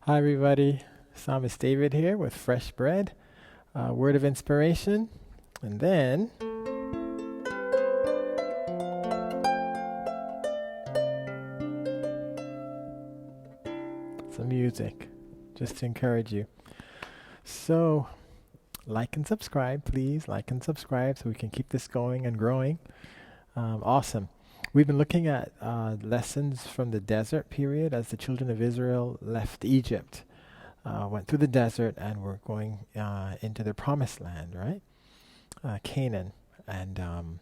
Hi, everybody. Psalmist David here with Fresh Bread, word of inspiration, and then some music just to encourage you. So, like and subscribe, please. Like and subscribe so we can keep this going and growing. Awesome. We've been looking at lessons from the desert period as the children of Israel left Egypt. Went through the desert and were going into their promised land, right? Canaan. And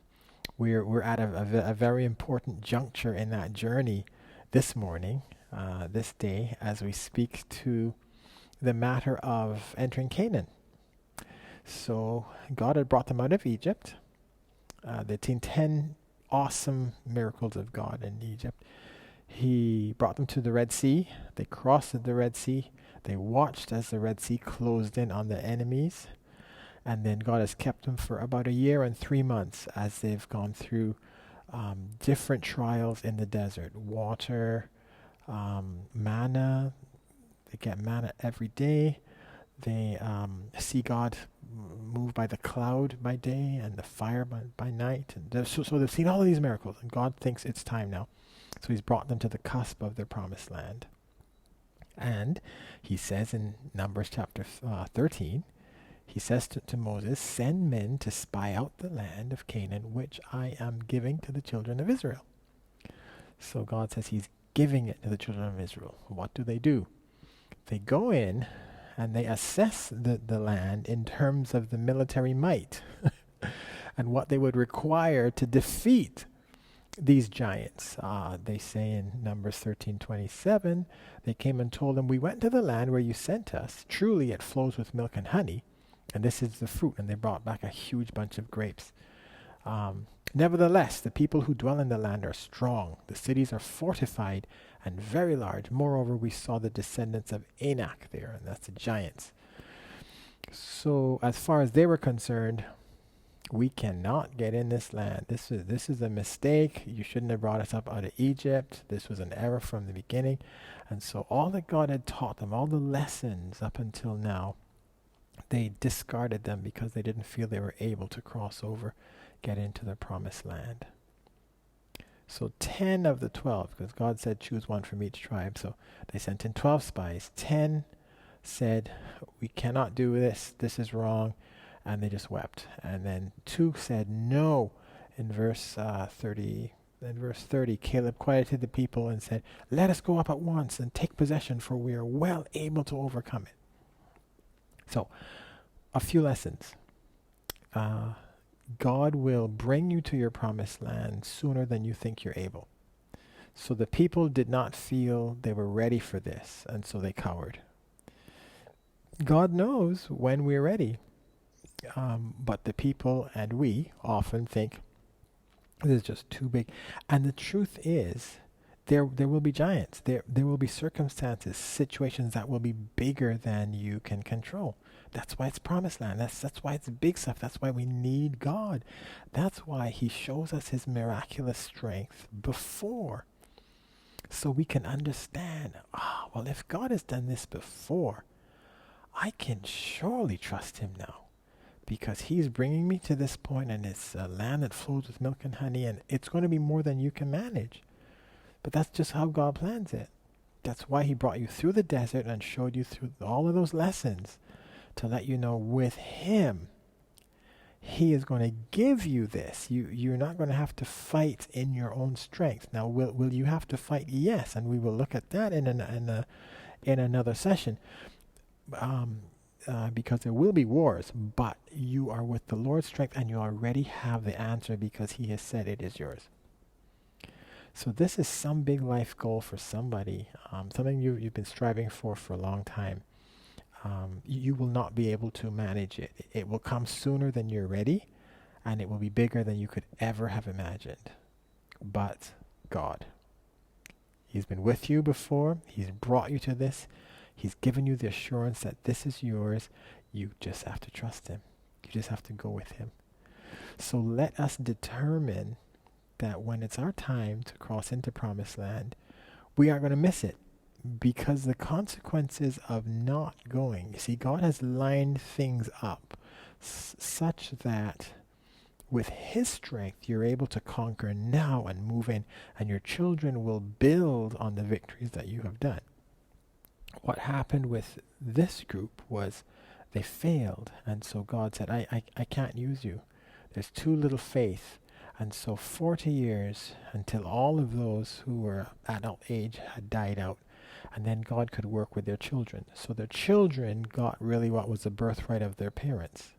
we're at a very important juncture in that journey this morning, this day, as we speak to the matter of entering Canaan. So God had brought them out of Egypt. They'd seen 10 awesome miracles of God in Egypt. He brought them to the Red Sea. They crossed the Red Sea. They watched as the Red Sea closed in on the enemies. And then God has kept them for about a year and 3 months as they've gone through different trials in the desert. Water, manna. They get manna every day. They see God move by the cloud by day and the fire by night. And so they've seen all of these miracles, and God thinks it's time now. So he's brought them to the cusp of their promised land. And he says in Numbers chapter 13, he says to Moses, "Send men to spy out the land of Canaan, which I am giving to the children of Israel." So God says he's giving it to the children of Israel. What do? They go in and they assess the land in terms of the military might and what they would require to defeat these giants. They say in Numbers 13:27, they came and told them, "We went to the land where you sent us. Truly it flows with milk and honey, and this is the fruit." And they brought back a huge bunch of grapes. Nevertheless, the people who dwell in the land are strong. The cities are fortified and very large. Moreover, we saw the descendants of Anak there, and that's the giants. So as far as they were concerned, we cannot get in this land. This is a mistake. You shouldn't have brought us up out of Egypt. This was an error from the beginning. And so all that God had taught them, all the lessons up until now, they discarded them because they didn't feel they were able to cross over, get into the promised land. So 10 of the 12, because God said choose one from each tribe, so they sent in 12 spies. 10 said, "We cannot do this. This is wrong." And they just wept. And then 2 said no. In verse 30, Caleb quieted the people and said, "Let us go up at once and take possession, for we are well able to overcome it." So, a few lessons. God will bring you to your promised land sooner than you think you're able. So the people did not feel they were ready for this, and so they cowered. God knows when we're ready. But the people and we often think this is just too big. And the truth is, there will be giants. There will be circumstances, situations that will be bigger than you can control. That's why it's promised land. That's why it's big stuff. That's why we need God. That's why he shows us his miraculous strength before. So we can understand, well, if God has done this before, I can surely trust him now. Because he's bringing me to this point, and it's a land that flows with milk and honey, and it's going to be more than you can manage. But that's just how God plans it. That's why he brought you through the desert and showed you through all of those lessons to let you know with him, he is going to give you this. You're not going to have to fight in your own strength. Now, will you have to fight? Yes, and we will look at that in another session. Because there will be wars, but you are with the Lord's strength and you already have the answer because he has said it is yours. So this is some big life goal for somebody, something you've been striving for a long time. You will not be able to manage it. It will come sooner than you're ready, and it will be bigger than you could ever have imagined. But God, he's been with you before. He's brought you to this. He's given you the assurance that this is yours. You just have to trust him. You just have to go with him. So let us determine that when it's our time to cross into promised land, we aren't going to miss it because the consequences of not going, you see, God has lined things up such that with His strength, you're able to conquer now and move in, and your children will build on the victories that you have done. What happened with this group was they failed, and so God said, I can't use you. There's too little faith. And so 40 years until all of those who were adult age had died out, and then God could work with their children. So their children got really what was the birthright of their parents.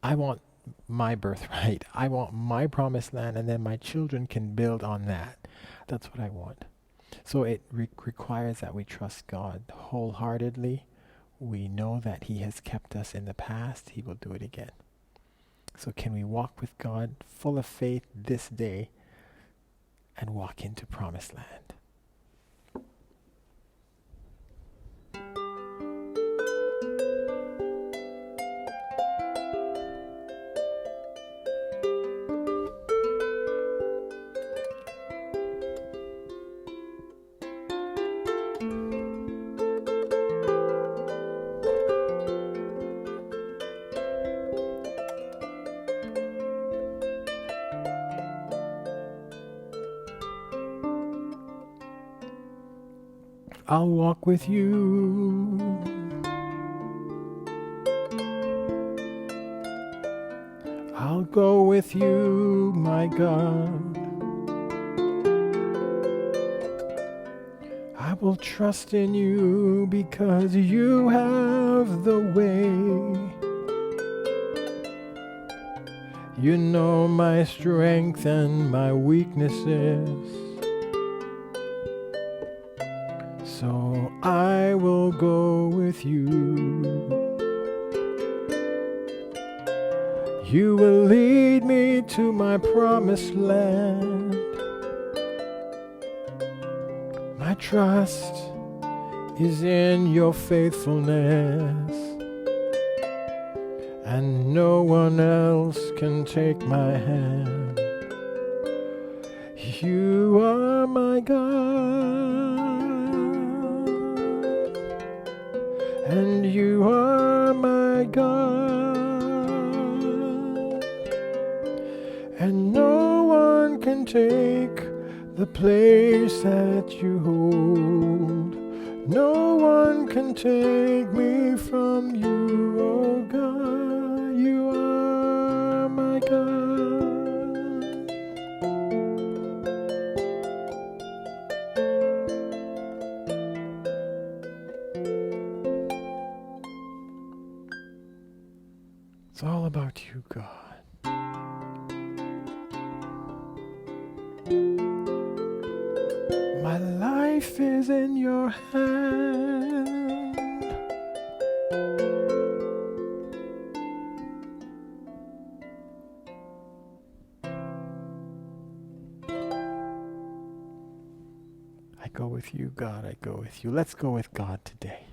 I want my birthright. I want my promised land, and then my children can build on that. That's what I want. So it requires that we trust God wholeheartedly. We know that He has kept us in the past. He will do it again. So can we walk with God full of faith this day and walk into promised land? I'll walk with you. I'll go with you, my God. I will trust in you because you have the way. You know my strength and my weaknesses. So I will go with you. You will lead me to my promised land. My trust is in your faithfulness, and no one else can take my hand. You are my God, and you are my God, and no one can take the place that you hold. No one can take me from you, oh God. You are my God. It's all about you, God. My life is in your hand. I go with you, God. I go with you. Let's go with God today.